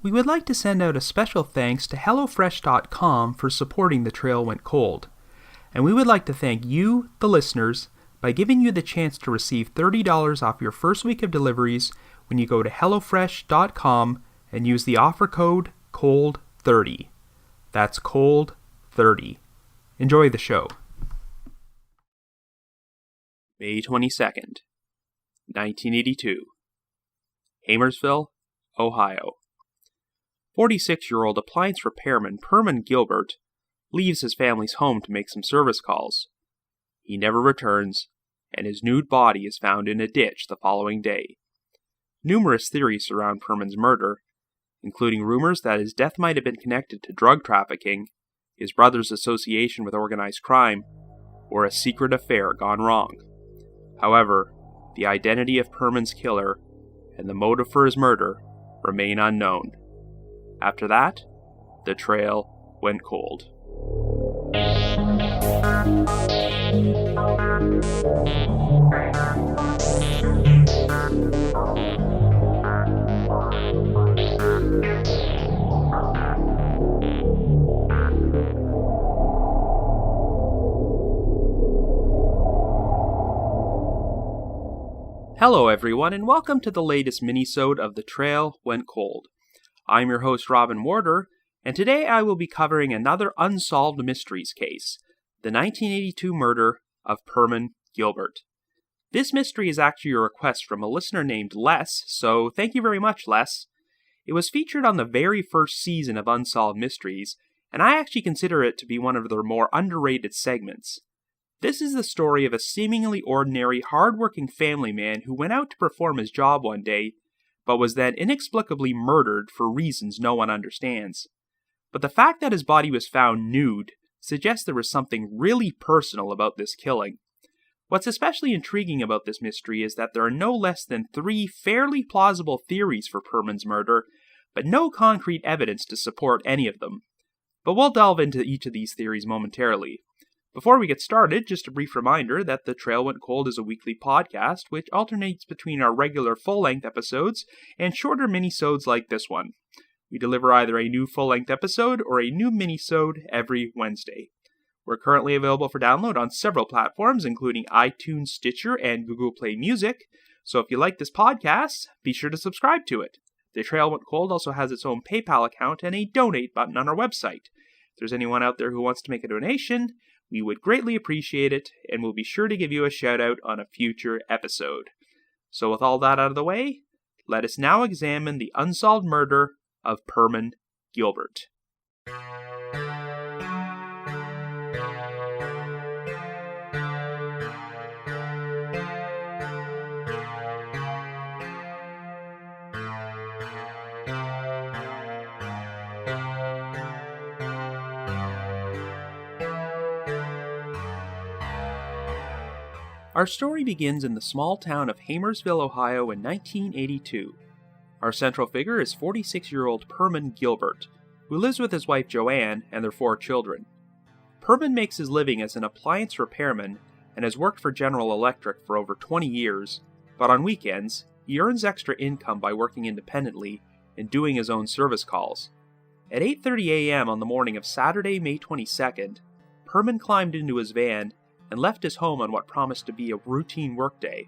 We would like to send out a special thanks to HelloFresh.com for supporting The Trail Went Cold. And we would like to thank you, the listeners, by giving you the chance to receive $30 off your first week of deliveries when you go to HelloFresh.com and use the offer code COLD30. That's COLD30. Enjoy the show. May 22nd, 1982. Hamersville, Ohio. 46-year-old appliance repairman Permon Gilbert leaves his family's home to make some service calls. He never returns, and his nude body is found in a ditch the following day. Numerous theories surround Permon's murder, including rumors that his death might have been connected to drug trafficking, his brother's association with organized crime, or a secret affair gone wrong. However, the identity of Permon's killer and the motive for his murder remain unknown. After that, the trail went cold. Hello everyone, and welcome to the latest Minisode of The Trail Went Cold. I'm your host Robin Warder, and today I will be covering another unsolved mysteries case, the 1982 murder of Permon Gilbert. This mystery is actually a request from a listener named Les, so thank you very much, Les. It was featured on the very first season of Unsolved Mysteries, and I actually consider it to be one of their more underrated segments. This is the story of a seemingly ordinary, hard-working family man who went out to perform his job one day, but was then inexplicably murdered for reasons no one understands. But the fact that his body was found nude suggests there was something really personal about this killing. What's especially intriguing about this mystery is that there are no less than 3 fairly plausible theories for Permon's murder, but no concrete evidence to support any of them. But we'll delve into each of these theories momentarily. Before we get started, just a brief reminder that The Trail Went Cold is a weekly podcast which alternates between our regular full-length episodes and shorter minisodes like this one. We deliver either a new full-length episode or a new minisode every Wednesday. We're currently available for download on several platforms, including iTunes, Stitcher, and Google Play Music, so if you like this podcast, be sure to subscribe to it. The Trail Went Cold also has its own PayPal account and a donate button on our website. If there's anyone out there who wants to make a donation, we would greatly appreciate it, and we'll be sure to give you a shout-out on a future episode. So with all that out of the way, let us now examine the unsolved murder of Permon Gilbert. Our story begins in the small town of Hamersville, Ohio in 1982. Our central figure is 46-year-old Permon Gilbert, who lives with his wife Joanne and their 4 children. Permon makes his living as an appliance repairman and has worked for General Electric for over 20 years, but on weekends, he earns extra income by working independently and doing his own service calls. At 8:30 a.m. on the morning of Saturday, May 22nd, Permon climbed into his van and left his home on what promised to be a routine workday.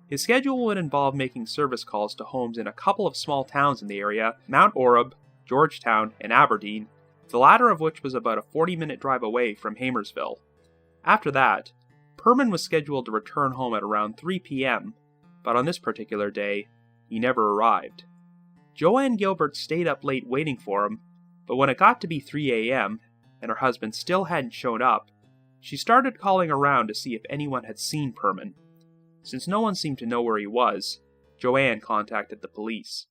His schedule would involve making service calls to homes in a couple of small towns in the area, Mount Orab, Georgetown, and Aberdeen, the latter of which was about a 40-minute drive away from Hamersville. After that, Permon was scheduled to return home at around 3 p.m., but on this particular day, he never arrived. Joanne Gilbert stayed up late waiting for him, but when it got to be 3 a.m., and her husband still hadn't shown up, she started calling around to see if anyone had seen Permon. Since no one seemed to know where he was, Joanne contacted the police.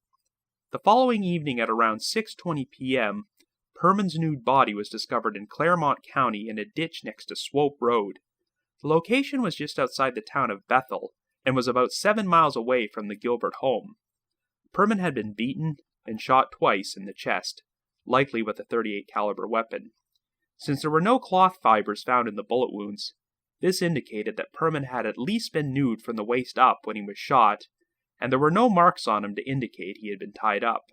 The following evening at around 6:20 p.m., Permon's nude body was discovered in Claremont County in a ditch next to Swope Road. The location was just outside the town of Bethel and was about 7 miles away from the Gilbert home. Permon had been beaten and shot twice in the chest, likely with a .38 caliber weapon. Since there were no cloth fibers found in the bullet wounds, this indicated that Permon had at least been nude from the waist up when he was shot, and there were no marks on him to indicate he had been tied up.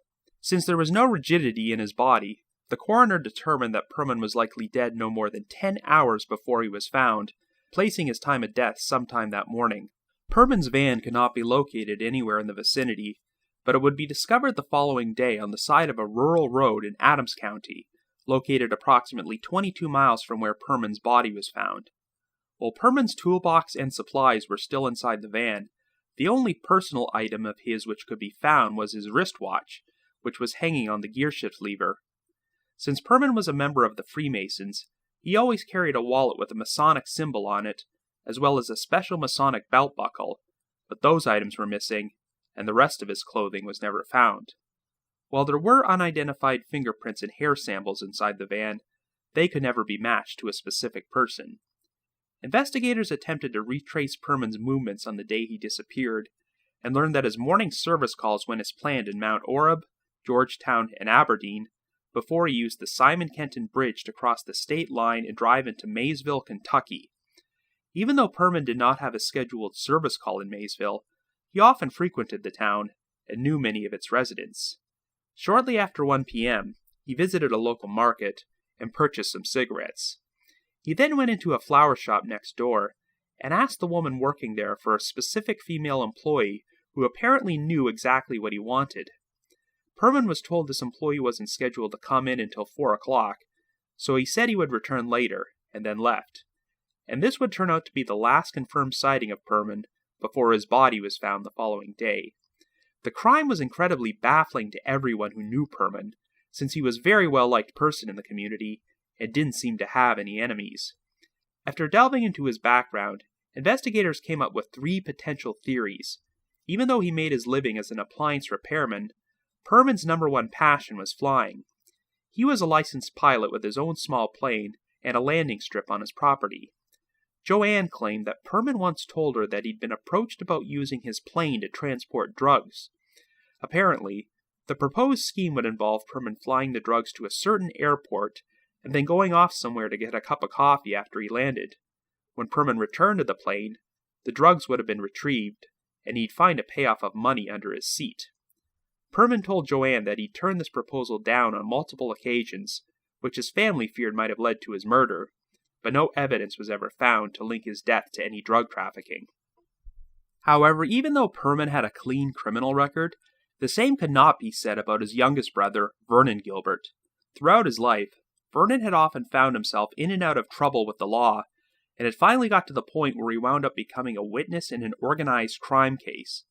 Since there was no rigidity in his body, the coroner determined that Permon was likely dead no more than 10 hours before he was found, placing his time of death sometime that morning. Permon's van could not be located anywhere in the vicinity, but it would be discovered the following day on the side of a rural road in Adams County, located approximately 22 miles from where Permon's body was found. While Permon's toolbox and supplies were still inside the van, the only personal item of his which could be found was his wristwatch, which was hanging on the gearshift lever. Since Permon was a member of the Freemasons, he always carried a wallet with a Masonic symbol on it, as well as a special Masonic belt buckle, but those items were missing, and the rest of his clothing was never found. While there were unidentified fingerprints and hair samples inside the van, they could never be matched to a specific person. Investigators attempted to retrace Permon's movements on the day he disappeared, and learned that his morning service calls went as planned in Mount Orab, Georgetown, and Aberdeen, before he used the Simon Kenton Bridge to cross the state line and drive into Maysville, Kentucky. Even though Permon did not have a scheduled service call in Maysville, he often frequented the town and knew many of its residents. Shortly after 1 p.m., he visited a local market and purchased some cigarettes. He then went into a flower shop next door and asked the woman working there for a specific female employee who apparently knew exactly what he wanted. Permon was told this employee wasn't scheduled to come in until 4 o'clock, so he said he would return later, and then left. And this would turn out to be the last confirmed sighting of Permon before his body was found the following day. The crime was incredibly baffling to everyone who knew Permon, since he was a very well-liked person in the community and didn't seem to have any enemies. After delving into his background, investigators came up with 3 potential theories. Even though he made his living as an appliance repairman, Permon's number one passion was flying. He was a licensed pilot with his own small plane and a landing strip on his property. Joanne claimed that Permon once told her that he'd been approached about using his plane to transport drugs. Apparently, the proposed scheme would involve Permon flying the drugs to a certain airport and then going off somewhere to get a cup of coffee after he landed. When Permon returned to the plane, the drugs would have been retrieved, and he'd find a payoff of money under his seat. Permon told Joanne that he'd turned this proposal down on multiple occasions, which his family feared might have led to his murder, but no evidence was ever found to link his death to any drug trafficking. However, even though Permon had a clean criminal record, the same could not be said about his youngest brother, Vernon Gilbert. Throughout his life, Vernon had often found himself in and out of trouble with the law, and it finally got to the point where he wound up becoming a witness in an organized crime case.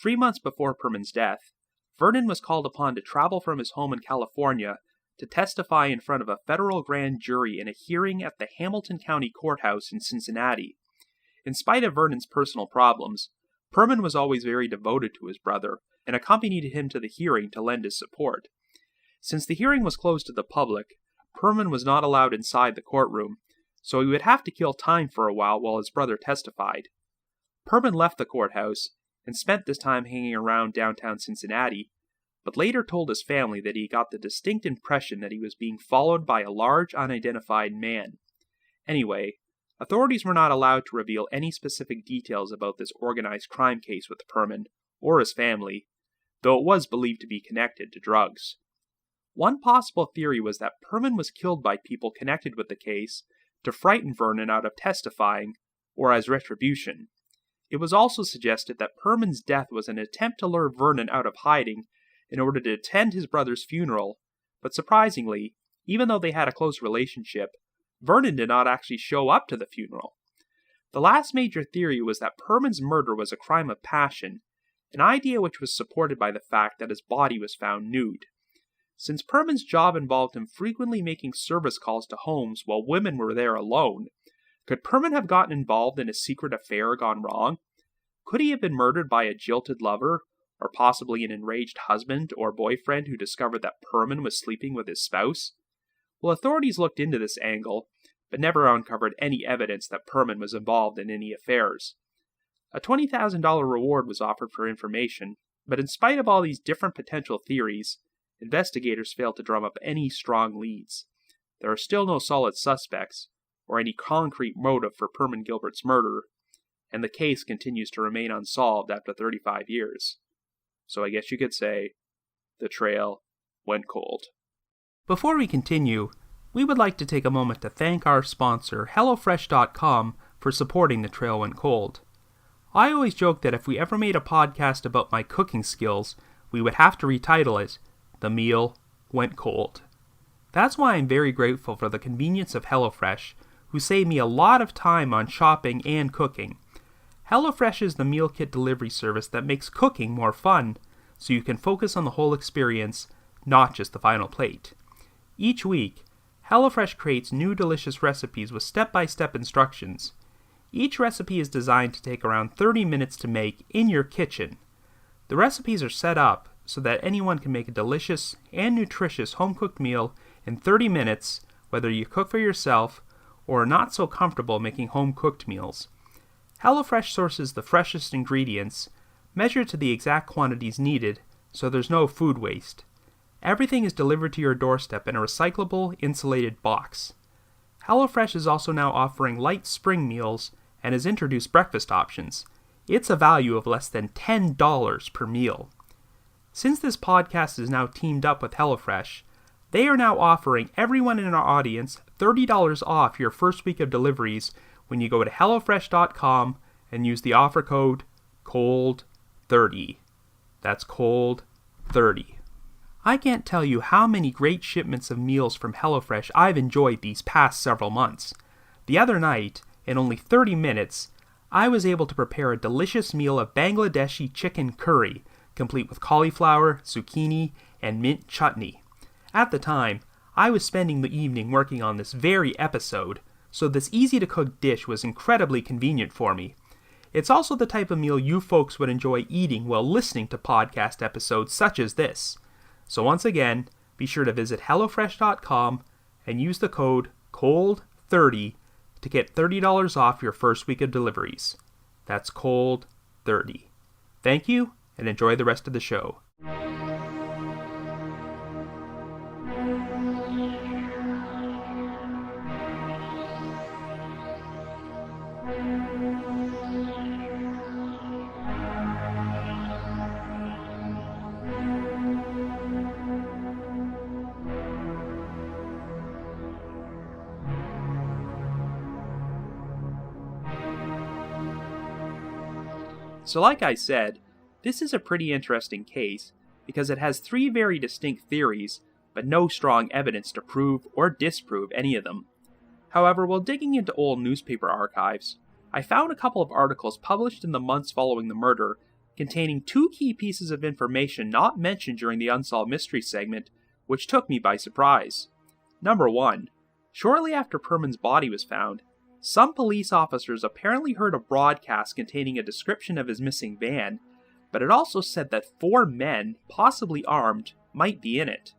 3 months before Permon's death, Vernon was called upon to travel from his home in California to testify in front of a federal grand jury in a hearing at the Hamilton County Courthouse in Cincinnati. In spite of Vernon's personal problems, Permon was always very devoted to his brother and accompanied him to the hearing to lend his support. Since the hearing was closed to the public, Permon was not allowed inside the courtroom, so he would have to kill time for a while his brother testified. Permon left the courthouse and spent this time hanging around downtown Cincinnati, but later told his family that he got the distinct impression that he was being followed by a large unidentified man. Anyway, authorities were not allowed to reveal any specific details about this organized crime case with Permon or his family, though it was believed to be connected to drugs. One possible theory was that Permon was killed by people connected with the case to frighten Vernon out of testifying, or as retribution. It was also suggested that Permon's death was an attempt to lure Vernon out of hiding in order to attend his brother's funeral, but surprisingly, even though they had a close relationship, Vernon did not actually show up to the funeral. The last major theory was that Permon's murder was a crime of passion, an idea which was supported by the fact that his body was found nude. Since Permon's job involved him frequently making service calls to homes while women were there alone, could Permon have gotten involved in a secret affair gone wrong? Could he have been murdered by a jilted lover, or possibly an enraged husband or boyfriend who discovered that Permon was sleeping with his spouse? Well, authorities looked into this angle, but never uncovered any evidence that Permon was involved in any affairs. A $20,000 reward was offered for information, but in spite of all these different potential theories, investigators failed to drum up any strong leads. There are still no solid suspects, or any concrete motive for Permon Gilbert's murder, and the case continues to remain unsolved after 35 years. So I guess you could say, the trail went cold. Before we continue, we would like to take a moment to thank our sponsor, HelloFresh.com, for supporting The Trail Went Cold. I always joke that if we ever made a podcast about my cooking skills, we would have to retitle it, The Meal Went Cold. That's why I'm very grateful for the convenience of HelloFresh, who save me a lot of time on shopping and cooking. HelloFresh is the meal kit delivery service that makes cooking more fun, so you can focus on the whole experience, not just the final plate. Each week, HelloFresh creates new delicious recipes with step-by-step instructions. Each recipe is designed to take around 30 minutes to make in your kitchen. The recipes are set up so that anyone can make a delicious and nutritious home-cooked meal in 30 minutes, whether you cook for yourself or are not so comfortable making home-cooked meals. HelloFresh sources the freshest ingredients, measured to the exact quantities needed, so there's no food waste. Everything is delivered to your doorstep in a recyclable, insulated box. HelloFresh is also now offering light spring meals and has introduced breakfast options. It's a value of less than $10 per meal. Since this podcast is now teamed up with HelloFresh, they are now offering everyone in our audience $30 off your first week of deliveries when you go to HelloFresh.com and use the offer code COLD30. That's COLD30. I can't tell you how many great shipments of meals from HelloFresh I've enjoyed these past several months. The other night, in only 30 minutes, I was able to prepare a delicious meal of Bangladeshi chicken curry, complete with cauliflower, zucchini, and mint chutney. At the time, I was spending the evening working on this very episode, so this easy-to-cook dish was incredibly convenient for me. It's also the type of meal you folks would enjoy eating while listening to podcast episodes such as this. So once again, be sure to visit HelloFresh.com and use the code COLD30 to get $30 off your first week of deliveries. That's COLD30. Thank you, and enjoy the rest of the show. So like I said, this is a pretty interesting case because it has three very distinct theories, but no strong evidence to prove or disprove any of them. However, while digging into old newspaper archives, I found a couple of articles published in the months following the murder containing two key pieces of information not mentioned during the Unsolved Mysteries segment, which took me by surprise. Number 1. Shortly after Permon's body was found, some police officers apparently heard a broadcast containing a description of his missing van, but it also said that 4 men, possibly armed, might be in it.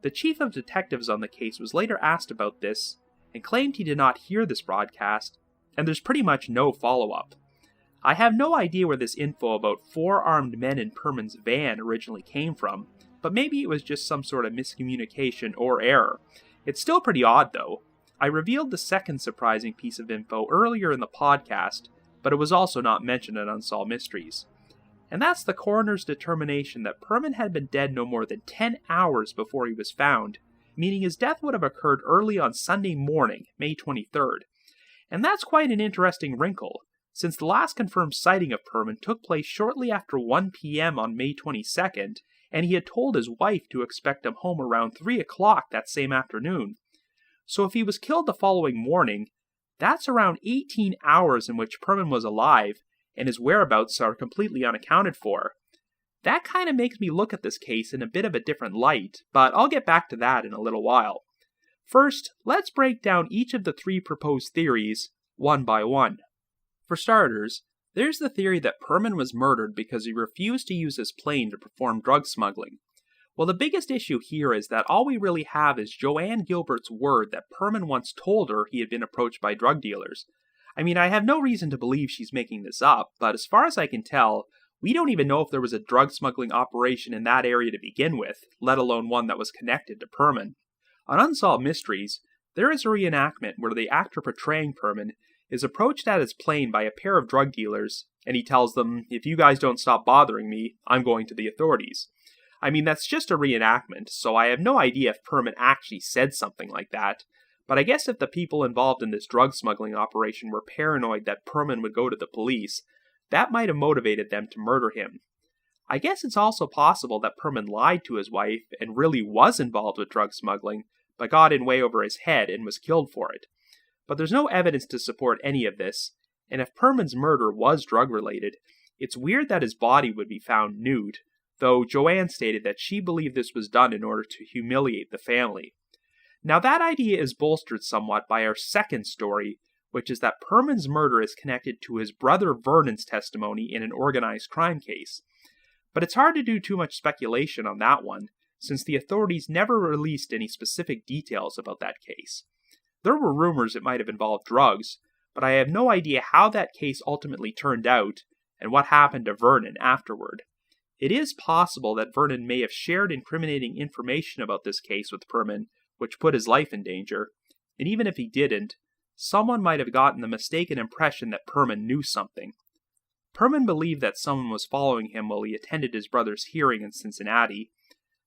The chief of detectives on the case was later asked about this, and claimed he did not hear this broadcast, and there's pretty much no follow-up. I have no idea where this info about 4 armed men in Permon's van originally came from, but maybe it was just some sort of miscommunication or error. It's still pretty odd though. I revealed the second surprising piece of info earlier in the podcast, but it was also not mentioned in Unsolved Mysteries. And that's the coroner's determination that Permon had been dead no more than 10 hours before he was found, meaning his death would have occurred early on Sunday morning, May 23rd. And that's quite an interesting wrinkle, since the last confirmed sighting of Permon took place shortly after 1 p.m. on May 22nd, and he had told his wife to expect him home around 3 o'clock that same afternoon. So if he was killed the following morning, that's around 18 hours in which Permon was alive, and his whereabouts are completely unaccounted for. That kind of makes me look at this case in a bit of a different light, but I'll get back to that in a little while. First, let's break down each of the 3 proposed theories, one by one. For starters, there's the theory that Permon was murdered because he refused to use his plane to perform drug smuggling. Well, the biggest issue here is that all we really have is Joanne Gilbert's word that Permon once told her he had been approached by drug dealers. I mean, I have no reason to believe she's making this up, but as far as I can tell, we don't even know if there was a drug smuggling operation in that area to begin with, let alone one that was connected to Permon. On Unsolved Mysteries, there is a reenactment where the actor portraying Permon is approached at his plane by a pair of drug dealers, and he tells them, "If you guys don't stop bothering me, I'm going to the authorities." I mean, that's just a reenactment, so I have no idea if Permon actually said something like that, but I guess if the people involved in this drug smuggling operation were paranoid that Permon would go to the police, that might have motivated them to murder him. I guess it's also possible that Permon lied to his wife and really was involved with drug smuggling, but got in way over his head and was killed for it. But there's no evidence to support any of this, and if Permon's murder was drug-related, it's weird that his body would be found nude, though Joanne stated that she believed this was done in order to humiliate the family. Now that idea is bolstered somewhat by our second story, which is that Permon's murder is connected to his brother Vernon's testimony in an organized crime case. But it's hard to do too much speculation on that one, since the authorities never released any specific details about that case. There were rumors it might have involved drugs, but I have no idea how that case ultimately turned out and what happened to Vernon afterward. It is possible that Vernon may have shared incriminating information about this case with Permon, which put his life in danger, and even if he didn't, someone might have gotten the mistaken impression that Permon knew something. Permon believed that someone was following him while he attended his brother's hearing in Cincinnati.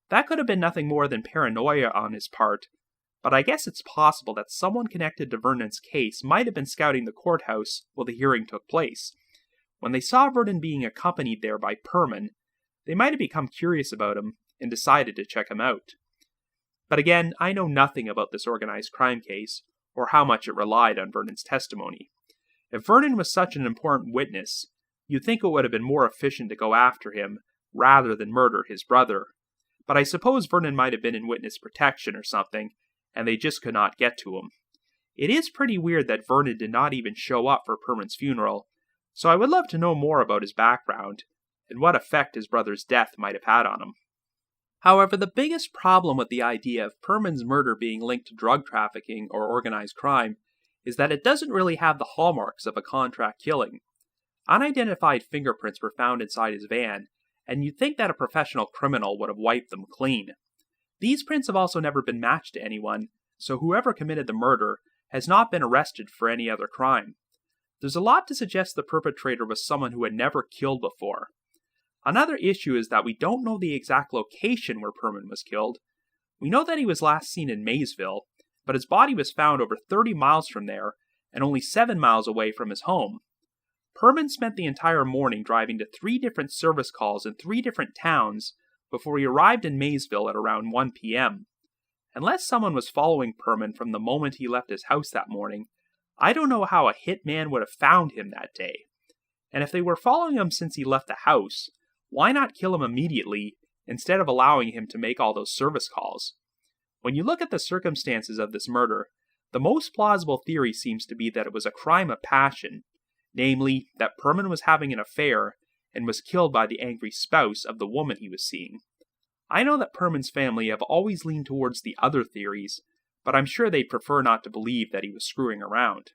That could have been nothing more than paranoia on his part, but I guess it's possible that someone connected to Vernon's case might have been scouting the courthouse while the hearing took place. When they saw Vernon being accompanied there by Permon, they might have become curious about him and decided to check him out. But again, I know nothing about this organized crime case, or how much it relied on Vernon's testimony. If Vernon was such an important witness, you'd think it would have been more efficient to go after him, rather than murder his brother. But I suppose Vernon might have been in witness protection or something, and they just could not get to him. It is pretty weird that Vernon did not even show up for Permon's funeral, so I would love to know more about his background, and what effect his brother's death might have had on him. However, the biggest problem with the idea of Permon's murder being linked to drug trafficking or organized crime is that it doesn't really have the hallmarks of a contract killing. Unidentified fingerprints were found inside his van, and you'd think that a professional criminal would have wiped them clean. These prints have also never been matched to anyone, so whoever committed the murder has not been arrested for any other crime. There's a lot to suggest the perpetrator was someone who had never killed before. Another issue is that we don't know the exact location where Permon was killed. We know that he was last seen in Maysville, but his body was found over 30 miles from there, and only 7 miles away from his home. Permon spent the entire morning driving to 3 different service calls in 3 different towns before he arrived in Maysville at around 1 p.m. Unless someone was following Permon from the moment he left his house that morning, I don't know how a hitman would have found him that day. And if they were following him since he left the house, why not kill him immediately instead of allowing him to make all those service calls? When you look at the circumstances of this murder, the most plausible theory seems to be that it was a crime of passion, namely, that Permon was having an affair and was killed by the angry spouse of the woman he was seeing. I know that Permon's family have always leaned towards the other theories, but I'm sure they'd prefer not to believe that he was screwing around.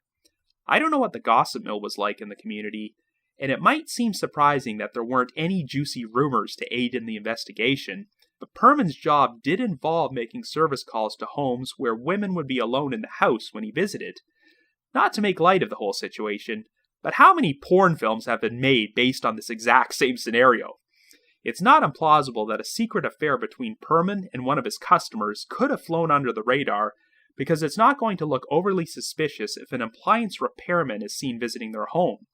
I don't know what the gossip mill was like in the community, and it might seem surprising that there weren't any juicy rumors to aid in the investigation, but Permon's job did involve making service calls to homes where women would be alone in the house when he visited. Not to make light of the whole situation, but how many porn films have been made based on this exact same scenario? It's not implausible that a secret affair between Permon and one of his customers could have flown under the radar, because it's not going to look overly suspicious if an appliance repairman is seen visiting their home.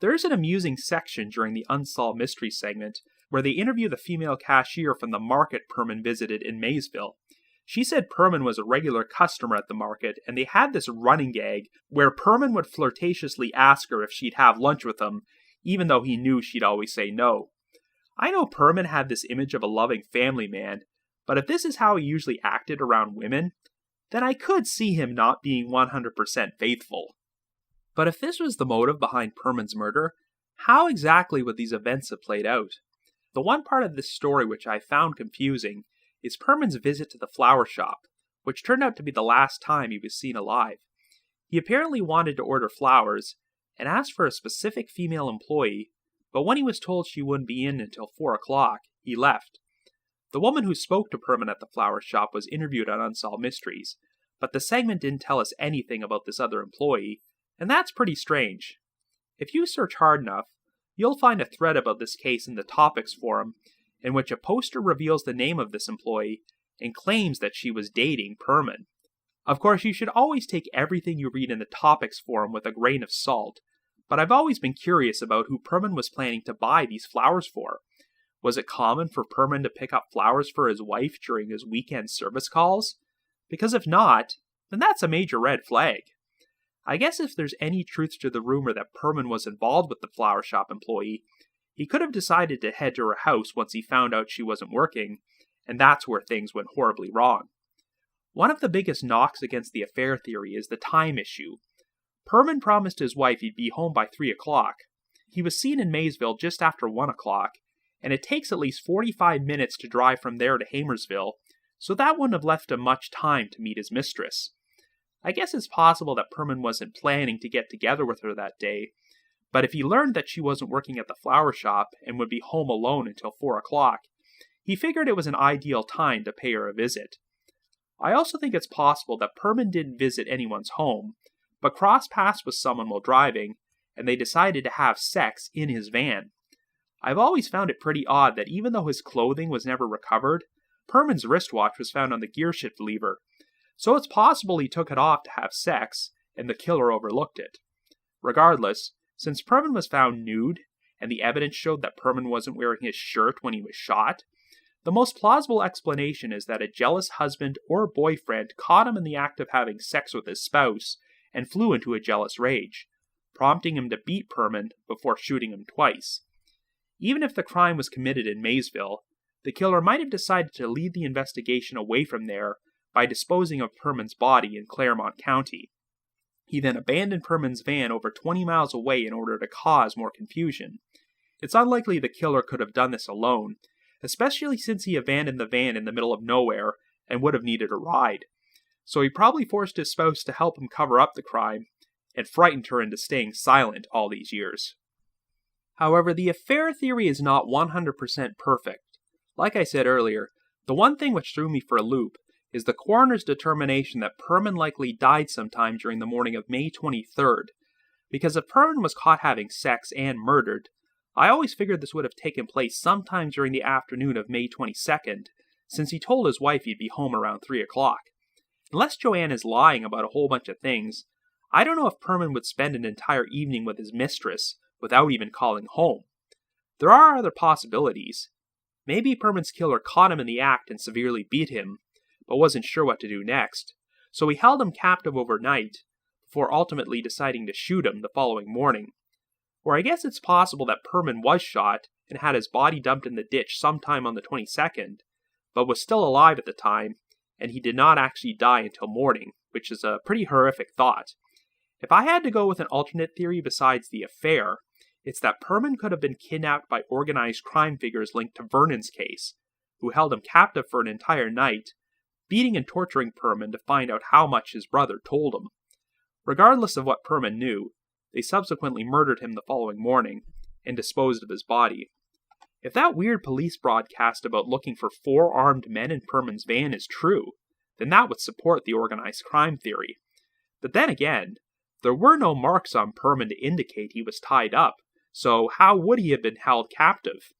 There is an amusing section during the Unsolved Mysteries segment where they interview the female cashier from the market Permon visited in Maysville. She said Permon was a regular customer at the market, and they had this running gag where Permon would flirtatiously ask her if she'd have lunch with him, even though he knew she'd always say no. I know Permon had this image of a loving family man, but if this is how he usually acted around women, then I could see him not being 100% faithful. But if this was the motive behind Permon's murder, how exactly would these events have played out? The one part of this story which I found confusing is Permon's visit to the flower shop, which turned out to be the last time he was seen alive. He apparently wanted to order flowers, and asked for a specific female employee, but when he was told she wouldn't be in until 4 o'clock, he left. The woman who spoke to Permon at the flower shop was interviewed on Unsolved Mysteries, but the segment didn't tell us anything about this other employee, and that's pretty strange. If you search hard enough, you'll find a thread about this case in the topics forum, in which a poster reveals the name of this employee and claims that she was dating Permon. Of course, you should always take everything you read in the topics forum with a grain of salt, but I've always been curious about who Permon was planning to buy these flowers for. Was it common for Permon to pick up flowers for his wife during his weekend service calls? Because if not, then that's a major red flag. I guess if there's any truth to the rumor that Permon was involved with the flower shop employee, he could have decided to head to her house once he found out she wasn't working, and that's where things went horribly wrong. One of the biggest knocks against the affair theory is the time issue. Permon promised his wife he'd be home by 3 o'clock. He was seen in Maysville just after 1 o'clock, and it takes at least 45 minutes to drive from there to Hamersville, so that wouldn't have left him much time to meet his mistress. I guess it's possible that Permon wasn't planning to get together with her that day, but if he learned that she wasn't working at the flower shop and would be home alone until 4 o'clock, he figured it was an ideal time to pay her a visit. I also think it's possible that Permon didn't visit anyone's home, but crossed paths with someone while driving, and they decided to have sex in his van. I've always found it pretty odd that even though his clothing was never recovered, Permon's wristwatch was found on the gearshift lever, so it's possible he took it off to have sex, and the killer overlooked it. Regardless, since Permon was found nude, and the evidence showed that Permon wasn't wearing his shirt when he was shot, the most plausible explanation is that a jealous husband or boyfriend caught him in the act of having sex with his spouse, and flew into a jealous rage, prompting him to beat Permon before shooting him twice. Even if the crime was committed in Maysville, the killer might have decided to lead the investigation away from there by disposing of Permon's body in Claremont County. He then abandoned Permon's van over 20 miles away in order to cause more confusion. It's unlikely the killer could have done this alone, especially since he abandoned the van in the middle of nowhere and would have needed a ride. So he probably forced his spouse to help him cover up the crime, and frightened her into staying silent all these years. However, the affair theory is not 100% perfect. Like I said earlier, the one thing which threw me for a loop is the coroner's determination that Permon likely died sometime during the morning of May 23rd, because if Permon was caught having sex and murdered, I always figured this would have taken place sometime during the afternoon of May 22nd, since he told his wife he'd be home around 3 o'clock. Unless Joanne is lying about a whole bunch of things, I don't know if Permon would spend an entire evening with his mistress without even calling home. There are other possibilities. Maybe Permon's killer caught him in the act and severely beat him, but wasn't sure what to do next, so he held him captive overnight, before ultimately deciding to shoot him the following morning. Or I guess it's possible that Permon was shot and had his body dumped in the ditch sometime on the 22nd, but was still alive at the time, and he did not actually die until morning, which is a pretty horrific thought. If I had to go with an alternate theory besides the affair, it's that Permon could have been kidnapped by organized crime figures linked to Vernon's case, who held him captive for an entire night, beating and torturing Permon to find out how much his brother told him. Regardless of what Permon knew, they subsequently murdered him the following morning, and disposed of his body. If that weird police broadcast about looking for 4 armed men in Permon's van is true, then that would support the organized crime theory. But then again, there were no marks on Permon to indicate he was tied up, so how would he have been held captive?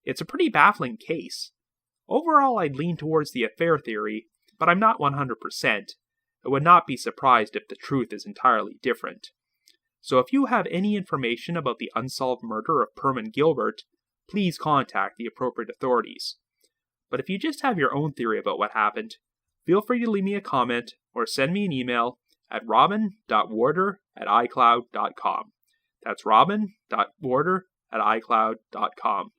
It's a pretty baffling case. Overall, I'd lean towards the affair theory, but I'm not 100%. I would not be surprised if the truth is entirely different. So if you have any information about the unsolved murder of Permon Gilbert, please contact the appropriate authorities. But if you just have your own theory about what happened, feel free to leave me a comment or send me an email at robin.warder@icloud.com. That's robin.warder@icloud.com.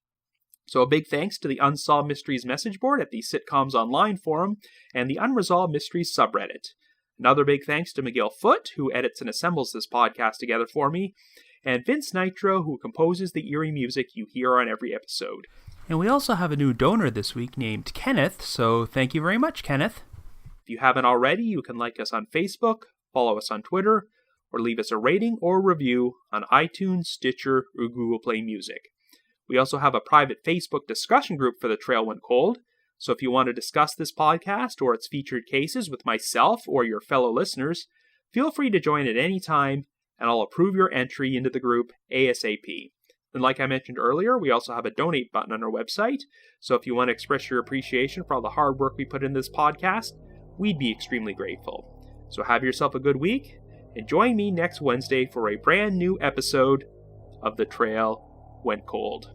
So a big thanks to the Unsolved Mysteries message board at the Sitcoms Online forum and the Unresolved Mysteries subreddit. Another big thanks to Miguel Foote, who edits and assembles this podcast together for me, and Vince Nitro, who composes the eerie music you hear on every episode. And we also have a new donor this week named Kenneth, so thank you very much, Kenneth. If you haven't already, you can like us on Facebook, follow us on Twitter, or leave us a rating or review on iTunes, Stitcher, or Google Play Music. We also have a private Facebook discussion group for The Trail Went Cold, so if you want to discuss this podcast or its featured cases with myself or your fellow listeners, feel free to join at any time, and I'll approve your entry into the group ASAP. And like I mentioned earlier, we also have a donate button on our website, so if you want to express your appreciation for all the hard work we put in this podcast, we'd be extremely grateful. So have yourself a good week, and join me next Wednesday for a brand new episode of The Trail Went Cold.